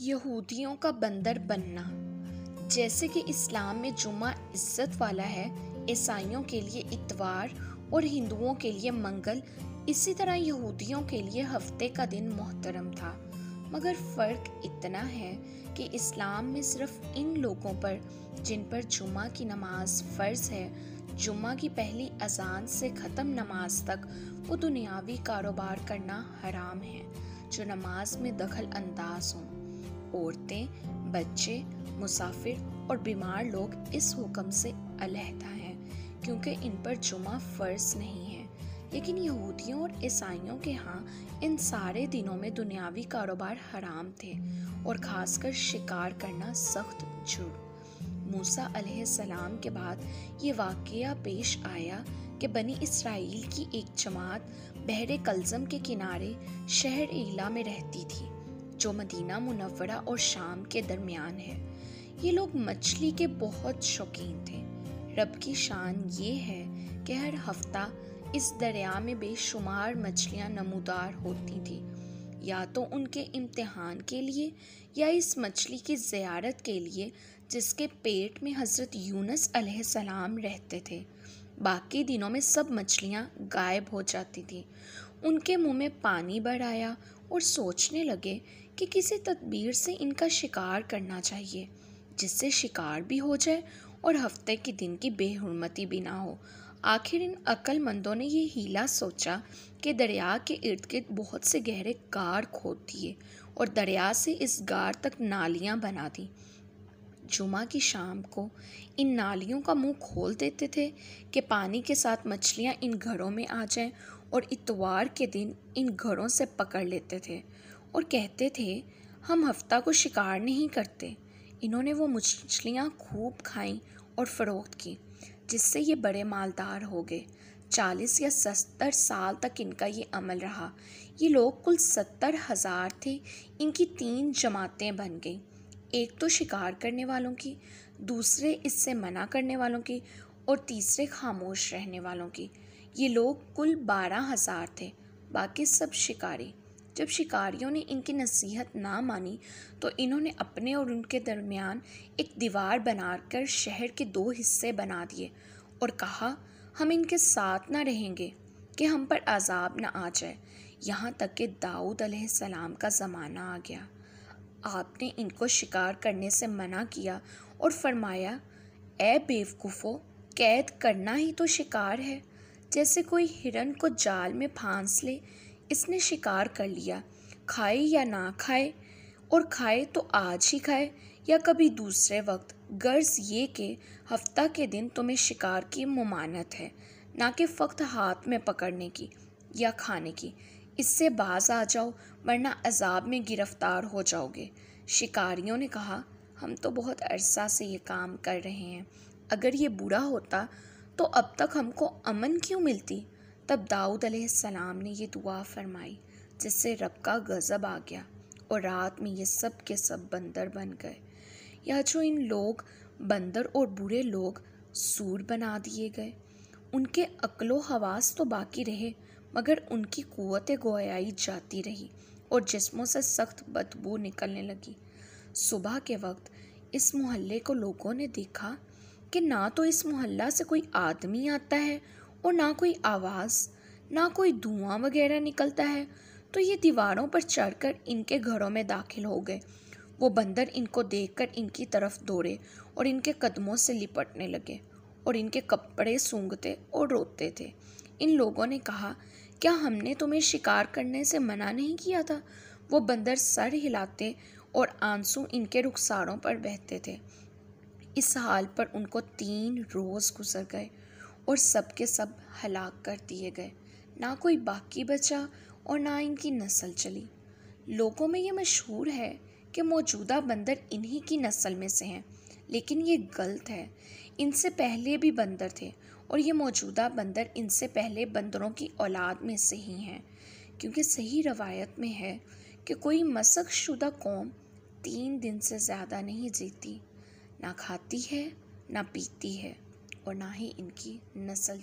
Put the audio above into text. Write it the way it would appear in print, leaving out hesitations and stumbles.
یہودیوں کا بندر بننا۔ جیسے کہ اسلام میں جمعہ عزت والا ہے، عیسائیوں کے لیے اتوار اور ہندوؤں کے لیے منگل، اسی طرح یہودیوں کے لیے ہفتے کا دن محترم تھا۔ مگر فرق اتنا ہے کہ اسلام میں صرف ان لوگوں پر جن پر جمعہ کی نماز فرض ہے، جمعہ کی پہلی اذان سے ختم نماز تک وہ دنیاوی کاروبار کرنا حرام ہے جو نماز میں دخل انداز ہوں۔ عورتیں، بچے، مسافر اور بیمار لوگ اس حکم سے علیحدہ ہیں کیونکہ ان پر جمعہ فرض نہیں ہے۔ لیکن یہودیوں اور عیسائیوں کے ہاں ان سارے دنوں میں دنیاوی کاروبار حرام تھے اور خاص کر شکار کرنا سخت جرم۔ موسیٰ علیہ السلام کے بعد یہ واقعہ پیش آیا کہ بنی اسرائیل کی ایک جماعت بحر کلزم کے کنارے شہر ایلا میں رہتی تھی جو مدینہ منورہ اور شام کے درمیان ہے۔ یہ لوگ مچھلی کے بہت شوقین تھے۔ رب کی شان یہ ہے کہ ہر ہفتہ اس دریا میں بے شمار مچھلیاں نمودار ہوتی تھیں، یا تو ان کے امتحان کے لیے یا اس مچھلی کی زیارت کے لیے جس کے پیٹ میں حضرت یونس علیہ السلام رہتے تھے۔ باقی دنوں میں سب مچھلیاں غائب ہو جاتی تھیں۔ ان کے منہ میں پانی بھر آیا اور سوچنے لگے کہ کسی تدبیر سے ان کا شکار کرنا چاہیے جس سے شکار بھی ہو جائے اور ہفتے کے دن کی بے حرمتی بھی نہ ہو۔ آخر ان عقل مندوں نے یہ ہیلا سوچا کہ دریا کے ارد گرد بہت سے گہرے غار کھود دیے اور دریا سے اس غار تک نالیاں بنا دیں۔ جمعہ کی شام کو ان نالیوں کا منہ کھول دیتے تھے کہ پانی کے ساتھ مچھلیاں ان گھروں میں آ جائیں اور اتوار کے دن ان گھروں سے پکڑ لیتے تھے اور کہتے تھے ہم ہفتہ کو شکار نہیں کرتے۔ انہوں نے وہ مچھلیاں خوب کھائیں اور فروخت کی جس سے یہ بڑے مالدار ہو گئے۔ 40 یا 70 سال تک ان کا یہ عمل رہا۔ یہ لوگ کل 70,000 تھے۔ ان کی 3 جماعتیں بن گئیں، ایک تو شکار کرنے والوں کی، دوسرے اس سے منع کرنے والوں کی اور تیسرے خاموش رہنے والوں کی۔ یہ لوگ کل 12,000 تھے، باقی سب شکاری۔ جب شکاریوں نے ان کی نصیحت نہ مانی تو انہوں نے اپنے اور ان کے درمیان ایک دیوار بنا کر شہر کے 2 حصے بنا دیے اور کہا ہم ان کے ساتھ نہ رہیں گے کہ ہم پر عذاب نہ آ جائے۔ یہاں تک کہ داؤد علیہ السلام کا زمانہ آ گیا۔ آپ نے ان کو شکار کرنے سے منع کیا اور فرمایا اے بیوقوفو، قید کرنا ہی تو شکار ہے۔ جیسے کوئی ہرن کو جال میں پھانس لے، اس نے شکار کر لیا، کھائے یا نہ کھائے، اور کھائے تو آج ہی کھائے یا کبھی دوسرے وقت، غرض یہ کہ ہفتہ کے دن تمہیں شکار کی ممانعت ہے، نہ کہ فقط ہاتھ میں پکڑنے کی یا کھانے کی۔ اس سے باز آ جاؤ ورنہ عذاب میں گرفتار ہو جاؤ گے۔ شکاریوں نے کہا ہم تو بہت عرصہ سے یہ کام کر رہے ہیں، اگر یہ برا ہوتا تو اب تک ہم کو امن کیوں ملتی؟ تب داؤد علیہ السلام نے یہ دعا فرمائی جس سے رب کا غضب آ گیا اور رات میں یہ سب کے سب بندر بن گئے، یا جو ان لوگ بندر اور برے لوگ سور بنا دیے گئے۔ ان کے عقل و حواس تو باقی رہے مگر ان کی قوت گویائی جاتی رہی اور جسموں سے سخت بدبو نکلنے لگی۔ صبح کے وقت اس محلے کو لوگوں نے دیکھا کہ نہ تو اس محلہ سے کوئی آدمی آتا ہے اور نہ کوئی آواز، نہ کوئی دھواں وغیرہ نکلتا ہے، تو یہ دیواروں پر چڑھ کر ان کے گھروں میں داخل ہو گئے۔ وہ بندر ان کو دیکھ کر ان کی طرف دوڑے اور ان کے قدموں سے لپٹنے لگے اور ان کے کپڑے سونگھتے اور روتے تھے۔ ان لوگوں نے کہا کیا ہم نے تمہیں شکار کرنے سے منع نہیں کیا تھا؟ وہ بندر سر ہلاتے اور آنسو ان کے رخساروں پر بہتے تھے۔ اس حال پر ان کو 3 روز گزر گئے اور سب کے سب ہلاک کر دیے گئے، نہ کوئی باقی بچا اور نہ ان کی نسل چلی۔ لوگوں میں یہ مشہور ہے کہ موجودہ بندر انہی کی نسل میں سے ہیں، لیکن یہ غلط ہے۔ ان سے پہلے بھی بندر تھے اور یہ موجودہ بندر ان سے پہلے بندروں کی اولاد میں سے ہی ہیں، کیونکہ صحیح روایت میں ہے کہ کوئی مسخ شدہ قوم 3 دن سے زیادہ نہیں جیتی، نہ کھاتی ہے نہ پیتی ہے اور نہ ہی ان کی نسل